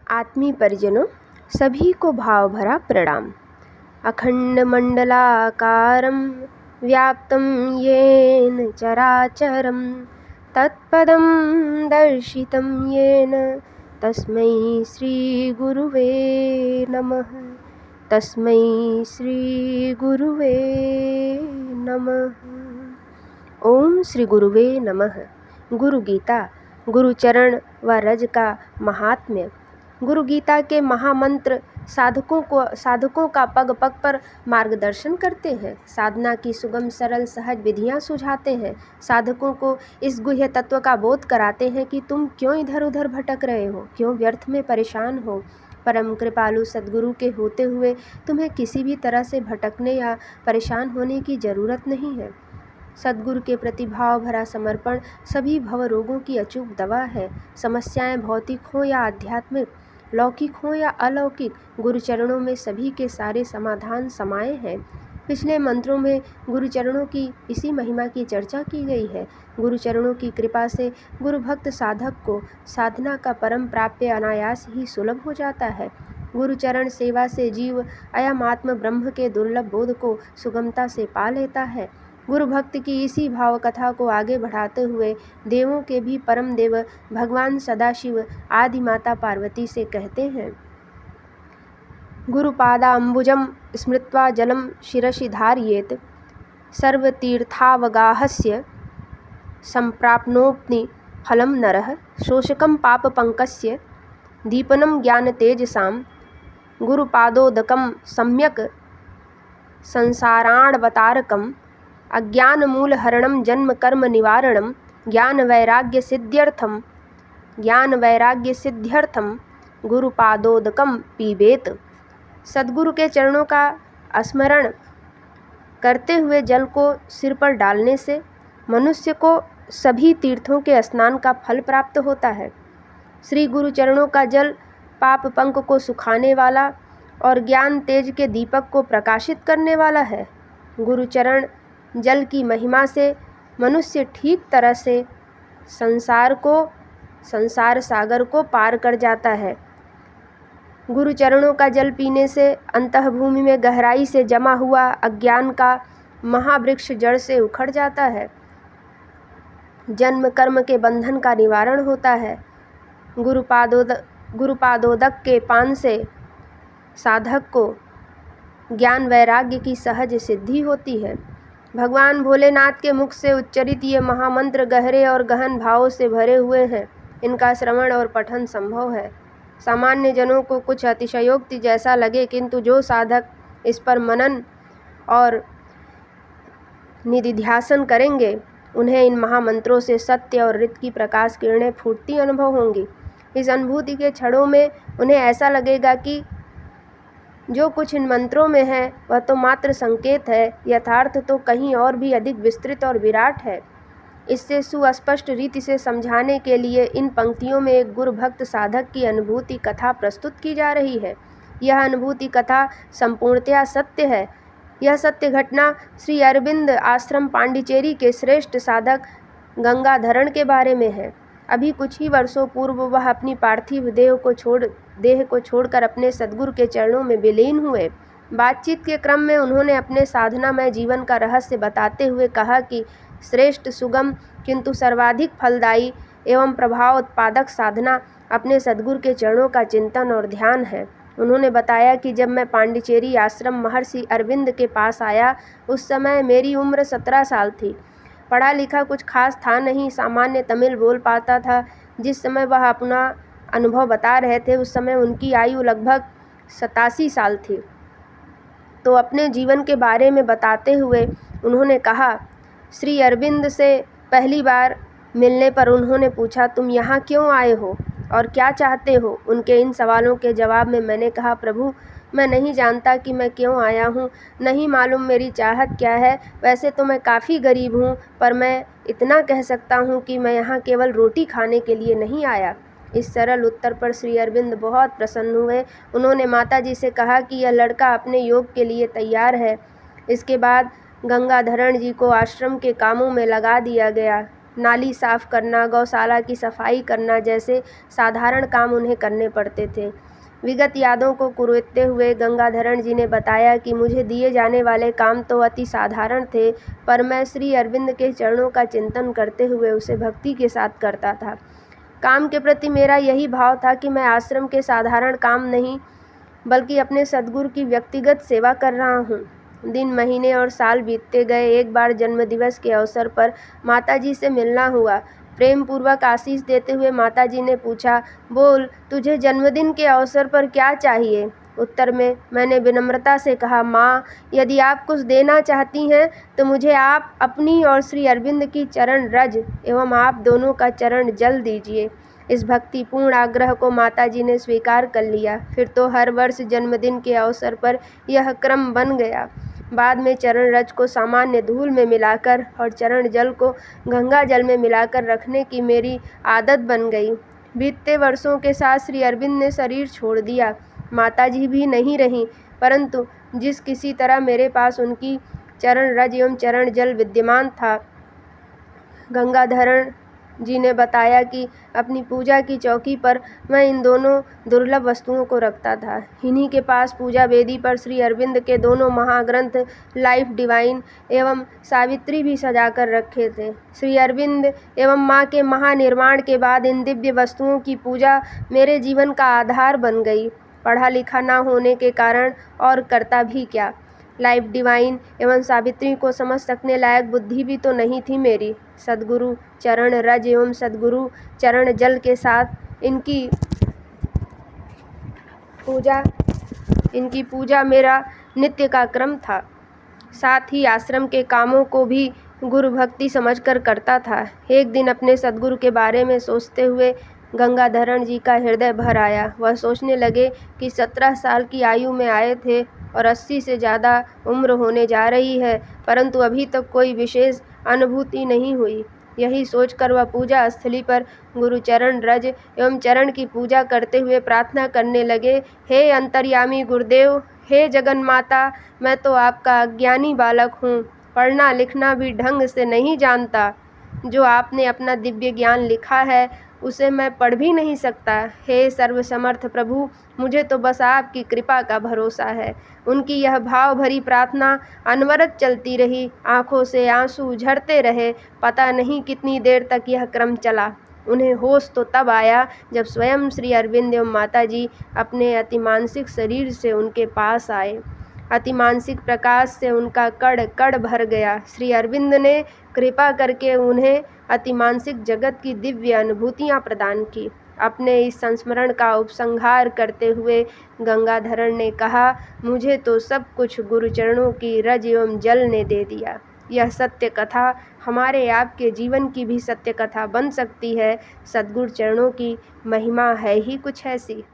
आत्मीय परिजनों, सभी को भाव भरा प्रणाम। अखंड मंडलाकारं व्याप्तं येन चराचरं तत्पदं दर्शितं येन तस्मै श्री गुरुवे नमः। तस्मै श्री गुरुवे नमः। ओम श्री गुरुवे नमः। गुरु गीता, गुरुचरण व रज का महात्म्य। गुरु गीता के महामंत्र साधकों का पग पग पर मार्गदर्शन करते हैं, साधना की सुगम सरल सहज विधियां सुझाते हैं, साधकों को इस गुह्य तत्व का बोध कराते हैं कि तुम क्यों इधर उधर भटक रहे हो, क्यों व्यर्थ में परेशान हो। परम कृपालु सद्गुरु के होते हुए तुम्हें किसी भी तरह से भटकने या परेशान होने की ज़रूरत नहीं है। सद्गुरु के प्रति भाव भरा समर्पण सभी भव रोगों की अचूक दवा है। समस्याएं भौतिक हो या आध्यात्मिक, लौकिक हो या अलौकिक, गुरुचरणों में सभी के सारे समाधान समाये हैं। पिछले मंत्रों में गुरुचरणों की इसी महिमा की चर्चा की गई है। गुरुचरणों की कृपा से गुरु भक्त साधक को साधना का परम प्राप्य अनायास ही सुलभ हो जाता है। गुरुचरण सेवा से जीव अयम आत्म ब्रह्म के दुर्लभ बोध को सुगमता से पा लेता है। गुरु भक्त की इसी भाव कथा को आगे बढ़ाते हुए देवों के भी परम देव भगवान सदाशिव आदि माता पार्वती से कहते हैं, गुरुपादाम्बुजं स्मृत्वा जलं शिरसि धारयेत् सर्वतीर्थावगाहस्य सम्प्राप्नोति फलं नरः। शोषकं पापपङ्कस्य दीपनं ज्ञानतेजसां गुरुपादोदकं सम्यक् संसाराणवतारकम् अज्ञानमूलहरणं जन्म कर्म निवारणं ज्ञानवैराग्यसिद्ध्यर्थं गुरुपादोदकं पीबेत। सद्गुरु के चरणों का स्मरण करते हुए जल को सिर पर डालने से मनुष्य को सभी तीर्थों के स्नान का फल प्राप्त होता है। श्री गुरु चरणों का जल पाप पंक को सुखाने वाला और ज्ञान तेज के दीपक को प्रकाशित करने वाला है। गुरुचरण जल की महिमा से मनुष्य ठीक तरह से संसार सागर को पार कर जाता है। गुरु चरणों का जल पीने से अंतःभूमि में गहराई से जमा हुआ अज्ञान का महावृक्ष जड़ से उखड़ जाता है। जन्म कर्म के बंधन का निवारण होता है। गुरुपादोदक के पान से साधक को ज्ञान वैराग्य की सहज सिद्धि होती है। भगवान भोलेनाथ के मुख से उच्चरित ये महामंत्र गहरे और गहन भावों से भरे हुए हैं। इनका श्रवण और पठन संभव है। सामान्य जनों को कुछ अतिशयोक्ति जैसा लगे, किंतु जो साधक इस पर मनन और निधिध्यासन करेंगे, उन्हें इन महामंत्रों से सत्य और रित की प्रकाश किरणें फूटती अनुभव होंगी। इस अनुभूति के क्षणों में उन्हें ऐसा लगेगा कि जो कुछ इन मंत्रों में है वह तो मात्र संकेत है, यथार्थ तो कहीं और भी अधिक विस्तृत और विराट है। इससे सुस्पष्ट रीति से समझाने के लिए इन पंक्तियों में एक गुरु भक्त साधक की अनुभूति कथा प्रस्तुत की जा रही है। यह अनुभूति कथा संपूर्णतया सत्य है। यह सत्य घटना श्री अरविंद आश्रम पांडिचेरी के श्रेष्ठ साधक गंगाधरण के बारे में है। अभी कुछ ही वर्षों पूर्व वह अपनी पार्थिव देह को छोड़कर अपने सद्गुरु के चरणों में विलीन हुए। बातचीत के क्रम में उन्होंने अपने साधनामय जीवन का रहस्य बताते हुए कहा कि श्रेष्ठ, सुगम किंतु सर्वाधिक फलदायी एवं प्रभाव उत्पादक साधना अपने सद्गुरु के चरणों का चिंतन और ध्यान है। उन्होंने बताया कि जब मैं पांडिचेरी आश्रम महर्षि अरविंद के पास आया, उस समय मेरी उम्र 17 साल थी। पढ़ा लिखा कुछ खास था नहीं, सामान्य तमिल बोल पाता था। जिस समय वह अपना अनुभव बता रहे थे, उस समय उनकी आयु लगभग 87 साल थी। तो अपने जीवन के बारे में बताते हुए उन्होंने कहा, श्री अरविंद से पहली बार मिलने पर उन्होंने पूछा, तुम यहाँ क्यों आए हो और क्या चाहते हो? उनके इन सवालों के जवाब में मैंने कहा, प्रभु, मैं नहीं जानता कि मैं क्यों आया हूँ, नहीं मालूम मेरी चाहत क्या है। वैसे तो मैं काफ़ी गरीब हूँ, पर मैं इतना कह सकता हूँ कि मैं यहाँ केवल रोटी खाने के लिए नहीं आया। इस सरल उत्तर पर श्री अरविंद बहुत प्रसन्न हुए। उन्होंने माताजी से कहा कि यह लड़का अपने योग के लिए तैयार है। इसके बाद गंगाधरण जी को आश्रम के कामों में लगा दिया गया। नाली साफ करना, गौशाला की सफाई करना जैसे साधारण काम उन्हें करने पड़ते थे। विगत यादों को कुरेदते हुए गंगाधरण जी ने बताया कि मुझे दिए जाने वाले काम तो अति साधारण थे, पर मैं श्री अरविंद के चरणों का चिंतन करते हुए उसे भक्ति के साथ करता था। काम के प्रति मेरा यही भाव था कि मैं आश्रम के साधारण काम नहीं, बल्कि अपने सद्गुरु की व्यक्तिगत सेवा कर रहा हूँ। दिन, महीने और साल बीतते गए। एक बार जन्मदिवस के अवसर पर माताजी से मिलना हुआ। प्रेम पूर्वक आशीष देते हुए माताजी ने पूछा, बोल, तुझे जन्मदिन के अवसर पर क्या चाहिए? उत्तर में मैंने विनम्रता से कहा, माँ, यदि आप कुछ देना चाहती हैं तो मुझे आप अपनी और श्री अरविंद की चरण रज एवं आप दोनों का चरण जल दीजिए। इस भक्तिपूर्ण आग्रह को माताजी ने स्वीकार कर लिया। फिर तो हर वर्ष जन्मदिन के अवसर पर यह क्रम बन गया। बाद में चरण रज को सामान्य धूल में मिलाकर और चरण जल को गंगा जल में मिलाकर रखने की मेरी आदत बन गई। बीतते वर्षों के साथ श्री अरविंद ने शरीर छोड़ दिया। माताजी भी नहीं रहीं, परंतु जिस किसी तरह मेरे पास उनकी चरण रज एवं चरण जल विद्यमान था। गंगाधरण जी ने बताया कि अपनी पूजा की चौकी पर मैं इन दोनों दुर्लभ वस्तुओं को रखता था। इन्हीं के पास पूजा वेदी पर श्री अरविंद के दोनों महाग्रंथ लाइफ डिवाइन एवं सावित्री भी सजाकर रखे थे। श्री अरविंद एवं माँ के महानिर्वाण के बाद इन दिव्य वस्तुओं की पूजा मेरे जीवन का आधार बन गई। पढ़ा लिखा न होने के कारण और करता भी क्या। लाइफ डिवाइन एवं सावित्री को समझ सकने लायक बुद्धि भी तो नहीं थी मेरी। सद्गुरु चरण रज एवं सद्गुरु चरण जल के साथ इनकी पूजा मेरा नित्य का क्रम था। साथ ही आश्रम के कामों को भी गुरु भक्ति समझकर करता था। एक दिन अपने सद्गुरु के बारे में सोचते हुए गंगाधरण जी का हृदय भर आया। वह सोचने लगे कि 17 साल की आयु में आए थे और 80 से ज़्यादा उम्र होने जा रही है, परंतु अभी तक कोई विशेष अनुभूति नहीं हुई। यही सोचकर वह पूजा स्थली पर गुरु चरण रज एवं चरण की पूजा करते हुए प्रार्थना करने लगे, हे अंतर्यामी गुरुदेव, हे जगन माता, मैं तो आपका अज्ञानी बालक हूँ, पढ़ना लिखना भी ढंग से नहीं जानता। जो आपने अपना दिव्य ज्ञान लिखा है उसे मैं पढ़ भी नहीं सकता। हे सर्वसमर्थ प्रभु, मुझे तो बस आपकी कृपा का भरोसा है। उनकी यह भाव भरी प्रार्थना अनवरत चलती रही। आंखों से आंसू झरते रहे। पता नहीं कितनी देर तक यह क्रम चला। उन्हें होश तो तब आया जब स्वयं श्री अरविंद एवं माताजी अपने अतिमानसिक शरीर से उनके पास आए। अतिमानसिक प्रकाश से उनका कड़ कड़ भर गया। श्री अरविंद ने कृपा करके उन्हें अतिमानसिक जगत की दिव्य अनुभूतियाँ प्रदान की। अपने इस संस्मरण का उपसंहार करते हुए गंगाधरण ने कहा, मुझे तो सब कुछ गुरुचरणों की रज एवं जल ने दे दिया। यह सत्य कथा हमारे आपके जीवन की भी सत्य कथा बन सकती है। सद्गुरु चरणों की महिमा है ही कुछ ऐसी।